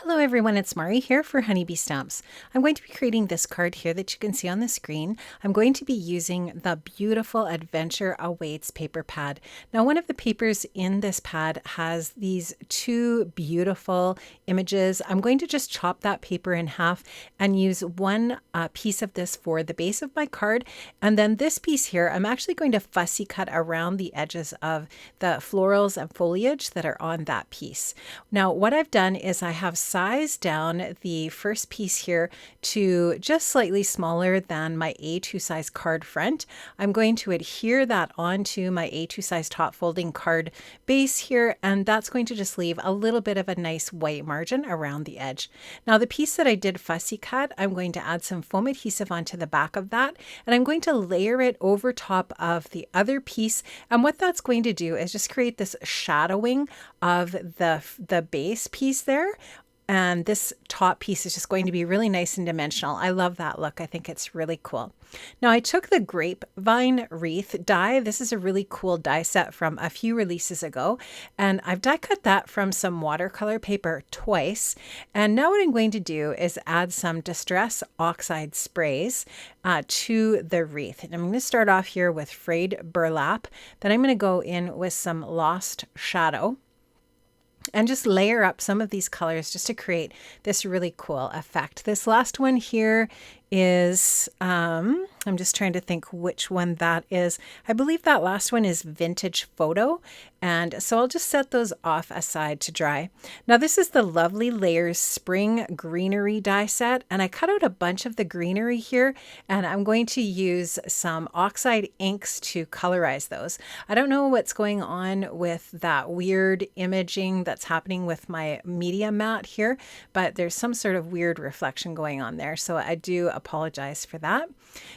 Hello everyone, it's Mari here for Honeybee Stamps. I'm going to be creating this card here that you can see on the screen. I'm going to be using the beautiful Adventure Awaits paper pad. Now one of the papers in this pad has these two beautiful images. I'm going to just chop that paper in half and use one piece of this for the base of my card. And then this piece here, I'm actually going to fussy cut around the edges of the florals and foliage that are on that piece. Now what I've done is I have sized down the first piece here to just slightly smaller than my A2 size card front. I'm going to adhere that onto my A2 size top folding card base here, and that's going to just leave a little bit of a nice white margin around the edge. Now the piece that I did fussy cut, I'm going to add some foam adhesive onto the back of that, and I'm going to layer it over top of the other piece. And what that's going to do is just create this shadowing of the base piece there. And this top piece is just going to be really nice and dimensional. I love that look. I think it's really cool. Now I took the grapevine wreath die. This is a really cool die set from a few releases ago. And I've die cut that from some watercolor paper twice. And now what I'm going to do is add some Distress Oxide sprays to the wreath. And I'm going to start off here with Frayed Burlap. Then I'm going to go in with some Lost Shadow and just layer up some of these colors just to create this really cool effect. This last one here is, I'm just trying to think which one that is. I believe that last one is Vintage Photo. And so I'll just set those off aside to dry. Now this is the Lovely Layers Spring Greenery die set. And I cut out a bunch of the greenery here, and I'm going to use some oxide inks to colorize those. I don't know what's going on with that weird imaging that's happening with my media mat here, but there's some sort of weird reflection going on there. So I do apologize for that.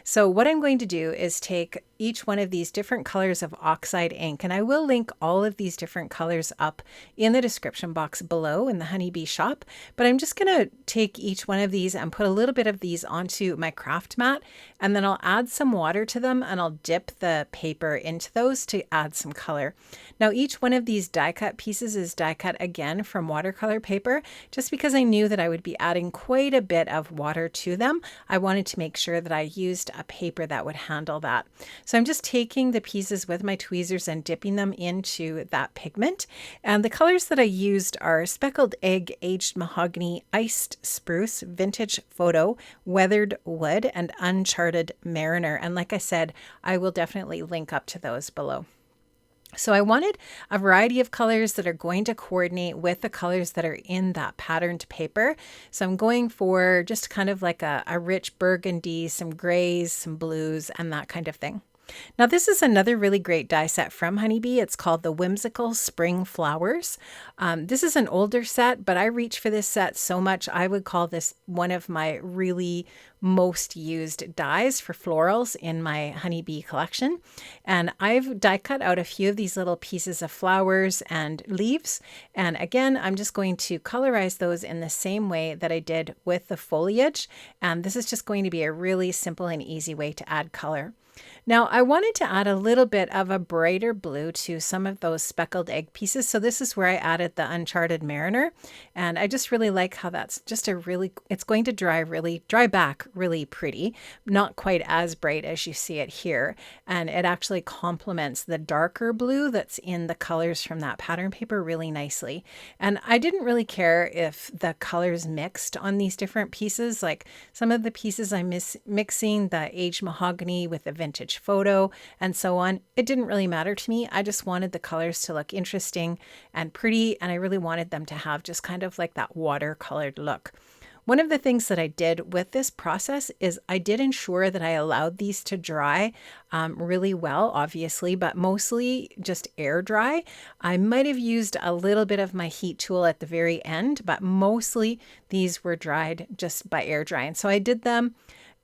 So what I'm going to do is take each one of these different colors of oxide ink, and I will link all of these different colors up in the description box below in the Honeybee shop, but I'm just going to take each one of these and put a little bit of these onto my craft mat, and then I'll add some water to them and I'll dip the paper into those to add some color. Now each one of these die cut pieces is die cut again from watercolor paper, just because I knew that I would be adding quite a bit of water to them. I wanted to make sure that I used a paper that would handle that. So I'm just taking the pieces with my tweezers and dipping them into that pigment. And the colors that I used are Speckled Egg, Aged Mahogany, Iced Spruce, Vintage Photo, Weathered Wood, and Uncharted Mariner. And like I said, I will definitely link up to those below. So I wanted a variety of colors that are going to coordinate with the colors that are in that patterned paper. So I'm going for just kind of like a rich burgundy, some grays, some blues, and that kind of thing. Now this is another really great die set from Honeybee. It's called the Whimsical Spring Flowers. This is an older set, but I reach for this set so much. I would call this one of my really most used dies for florals in my Honeybee collection. And I've die cut out a few of these little pieces of flowers and leaves. And again, I'm just going to colorize those in the same way that I did with the foliage. And this is just going to be a really simple and easy way to add color. Now I wanted to add a little bit of a brighter blue to some of those speckled egg pieces. So this is where I added the Uncharted Mariner. And I just really like how that's just it's going to dry back really pretty, not quite as bright as you see it here. And it actually complements the darker blue that's in the colors from that pattern paper really nicely. And I didn't really care if the colors mixed on these different pieces. Like some of the pieces I'm mixing the aged mahogany with the vintage photo and so on. It didn't really matter to me. I just wanted the colors to look interesting and pretty, and I really wanted them to have just kind of like that watercolored look. One of the things that I did with this process is I did ensure that I allowed these to dry really well, obviously, but mostly just air dry. I might have used a little bit of my heat tool at the very end, but mostly these were dried just by air drying. So I did them,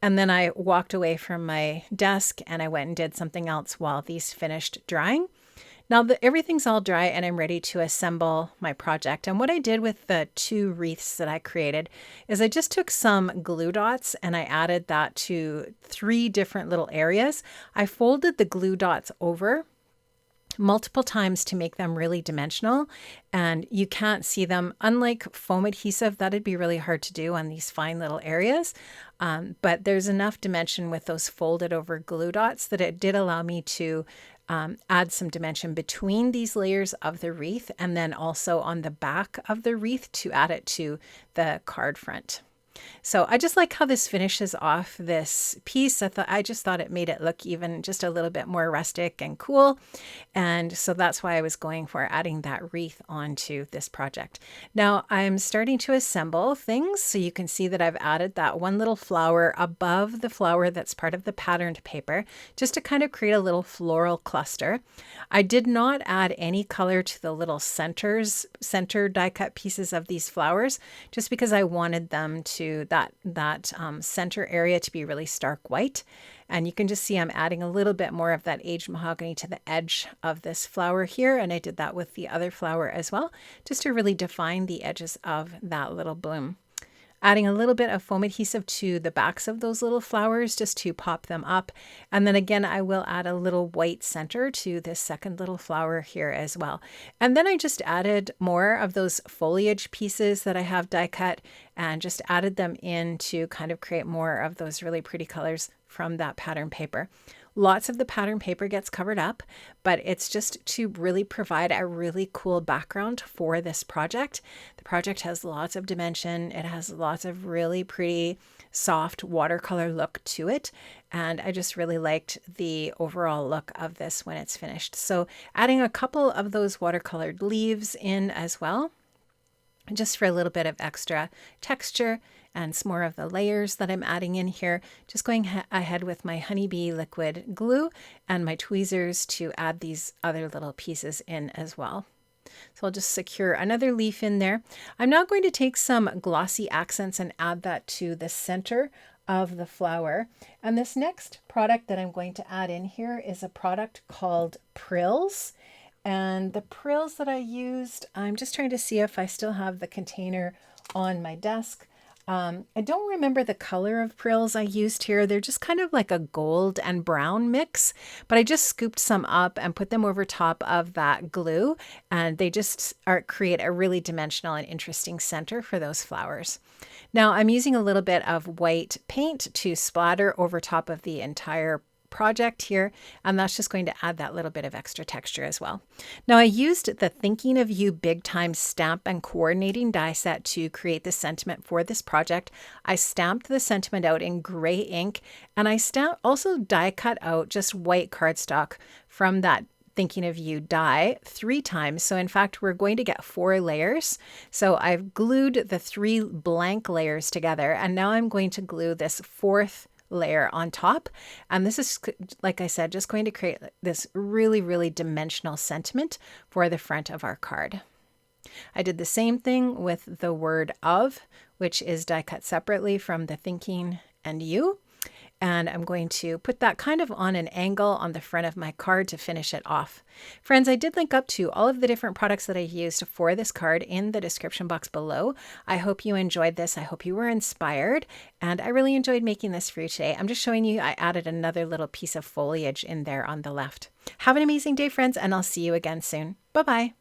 and then I walked away from my desk and I went and did something else while these finished drying. Now everything's all dry and I'm ready to assemble my project. And what I did with the two wreaths that I created is I just took some glue dots and I added that to 3 different little areas. I folded the glue dots over multiple times to make them really dimensional, and you can't see them. Unlike foam adhesive, that'd be really hard to do on these fine little areas, but there's enough dimension with those folded over glue dots that it did allow me to add some dimension between these layers of the wreath, and then also on the back of the wreath to add it to the card front. So I just like how this finishes off this piece. I just thought it made it look even just a little bit more rustic and cool. And so that's why I was going for adding that wreath onto this project. Now I'm starting to assemble things. So you can see that I've added that one little flower above the flower that's part of the patterned paper, just to kind of create a little floral cluster. I did not add any color to the little center die cut pieces of these flowers, just because I wanted them to that center area to be really stark white. And you can just see I'm adding a little bit more of that aged mahogany to the edge of this flower here. And I did that with the other flower as well, just to really define the edges of that little bloom. Adding a little bit of foam adhesive to the backs of those little flowers just to pop them up. And then again, I will add a little white center to this second little flower here as well. And then I just added more of those foliage pieces that I have die cut and just added them in to kind of create more of those really pretty colors from that pattern paper. Lots of the pattern paper gets covered up, but it's just to really provide a really cool background for this project. The project has lots of dimension. It has lots of really pretty soft watercolor look to it. And I just really liked the overall look of this when it's finished. So adding a couple of those watercolored leaves in as well, just for a little bit of extra texture and some more of the layers that I'm adding in here. Just going ahead with my honeybee liquid glue and my tweezers to add these other little pieces in as well. So I'll just secure another leaf in there. I'm now going to take some glossy accents and add that to the center of the flower. And this next product that I'm going to add in here is a product called Prills. And the prills that I used, I'm just trying to see if I still have the container on my desk. I don't remember the color of prills I used here. They're just kind of like a gold and brown mix, but I just scooped some up and put them over top of that glue, and they just create a really dimensional and interesting center for those flowers. Now I'm using a little bit of white paint to splatter over top of the entire project here, and that's just going to add that little bit of extra texture as well. Now I used the Thinking of You Big Time stamp and coordinating die set to create the sentiment for this project. I stamped the sentiment out in gray ink, and I also die cut out just white cardstock from that Thinking of You die 3 times. So in fact, we're going to get 4 layers. So I've glued the 3 blank layers together, and now I'm going to glue this 4th layer on top. And this is, like I said, just going to create this really, really dimensional sentiment for the front of our card. I did the same thing with the word of, which is die cut separately from the Thinking and You. And I'm going to put that kind of on an angle on the front of my card to finish it off. Friends, I did link up to all of the different products that I used for this card in the description box below. I hope you enjoyed this. I hope you were inspired. And I really enjoyed making this for you today. I'm just showing you, I added another little piece of foliage in there on the left. Have an amazing day, friends, and I'll see you again soon. Bye-bye.